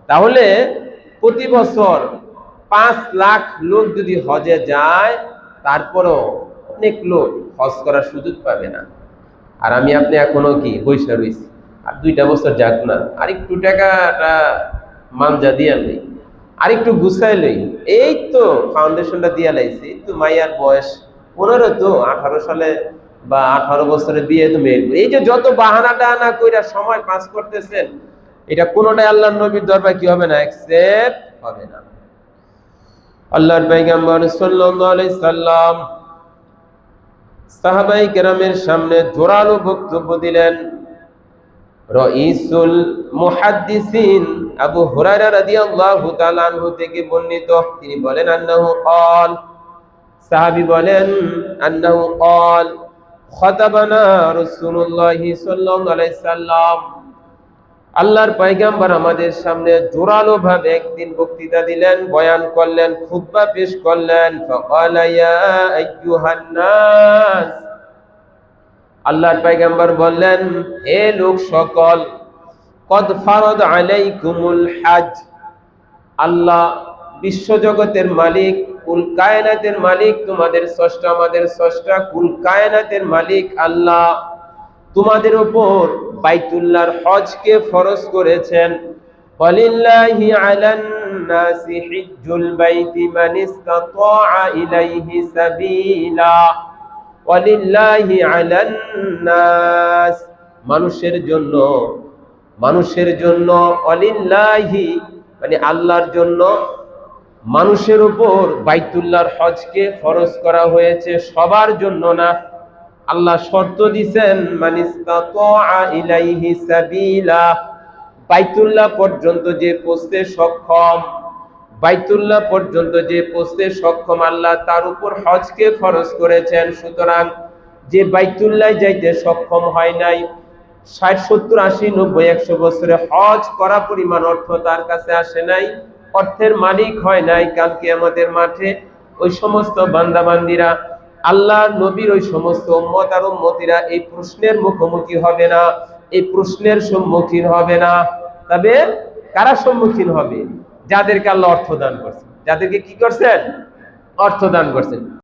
তাহলে প্রতি বছর 5 লাখ লোক যদি হজে যায়, তারপরও অনেক লোক হজ করার সুযোগ পাবে না। আর আমি আপনি এখনো কি বৈশা রয়েছি, আর 2টা বছর যাক না, আর একটু টাকাটা মানজা দিয়া লই, আর একটু গুছাই লই, এই তো ফাউন্ডেশনটা দিয়া লাইছি, তো মাইয়ার বয়স 15, তো 18 সালে বা 18 বছরে বিয়ে তো মেয়ে। এই যে যত বাহানা টাহানা কইরা সময় পাস করতেছেন, এটা কোনোটাই আল্লাহর নবীর দরবার কি হবে না, অ্যাকসেপ্ট হবে না। আল্লাহর পয়গম্বর সাল্লাল্লাহু আলাইহি সাল্লাম সাহাবায়ে কেরামের সামনে জোরালো বক্তব্য দিলেন। রাইসুল মুহাদ্দিসিন আবু হুরায়রা রাদিয়াল্লাহু তাআলা আনহু থেকে বর্ণিত, তিনি বলেন আন্নাহু ক্বাল, সাহাবী বলেন আন্নাহু ক্বাল খাতাবানা রাসূলুল্লাহ সাল্লাল্লাহু আলাইহি সাল্লাম, আল্লাহর পয়গম্বর আমাদের সামনে জোরালো ভাবে একদিন বক্তৃতা দিলেন, বয়ান করলেন, খুতবা পেশ করলেন। ফাকালা ইয়া আইয়ুহান নাস, আল্লাহর পয়গম্বর বললেন, হে লোক সকল, কদ ফারাদ আলাইকুমুল হজ, আল্লাহ বিশ্বজগতের মালিক, কুল কায়নাতের মালিক, তোমাদের স্রষ্টা, আমাদের স্রষ্টা, কুল কায়নাতের মালিক আল্লাহ তোমাদের উপর বাইতুল্লাহর হজকে ফরজ করেছেন। ওয়ালিল্লাহি আলান নাসি হিজ্জুল বাইতি মান ইসতাতাআ ইলাইহি সাবিলা, ওয়ালিল্লাহি আলান নাস, মানুষের জন্য ওয়ালিল্লাহি মানে আল্লাহর জন্য মানুষের উপর বাইতুল্লাহর হজকে ফরজ করা হয়েছে, সবার জন্য না। আল্লাহ শর্ত দিবেন মানিস্তাতাআ ইলাইহি সাবিলা, বাইতুল্লাহ পর্যন্ত যে পৌঁছতে সক্ষম, বাইতুল্লাহ পর্যন্ত যে পৌঁছতে সক্ষম আল্লাহ তার উপর হজকে ফরজ করেছেন। সুতরাং যে বাইতুল্লাহ যাইতে সক্ষম হয় নাই, 60, 70, 80, 90, 100 বছরে হজ করা পরিমাণ অর্থ তার কাছে আসে নাই, অর্থের মালিক হয় নাই, কালকে আমাদের মাঠে ওই সমস্ত বান্দাবান্দিরা, আল্লাহর নবীর ওই সমস্ত উম্মত আর উম্মতিরা এই প্রশ্নের মুখোমুখি হবে না, এই প্রশ্নের সম্মুখীন হবে না। তবে কারা সম্মুখীন হবে? যাদেরকে আল্লাহ অর্থ দান করছেন, যাদেরকে কি করছেন, অর্থ দান করছেন।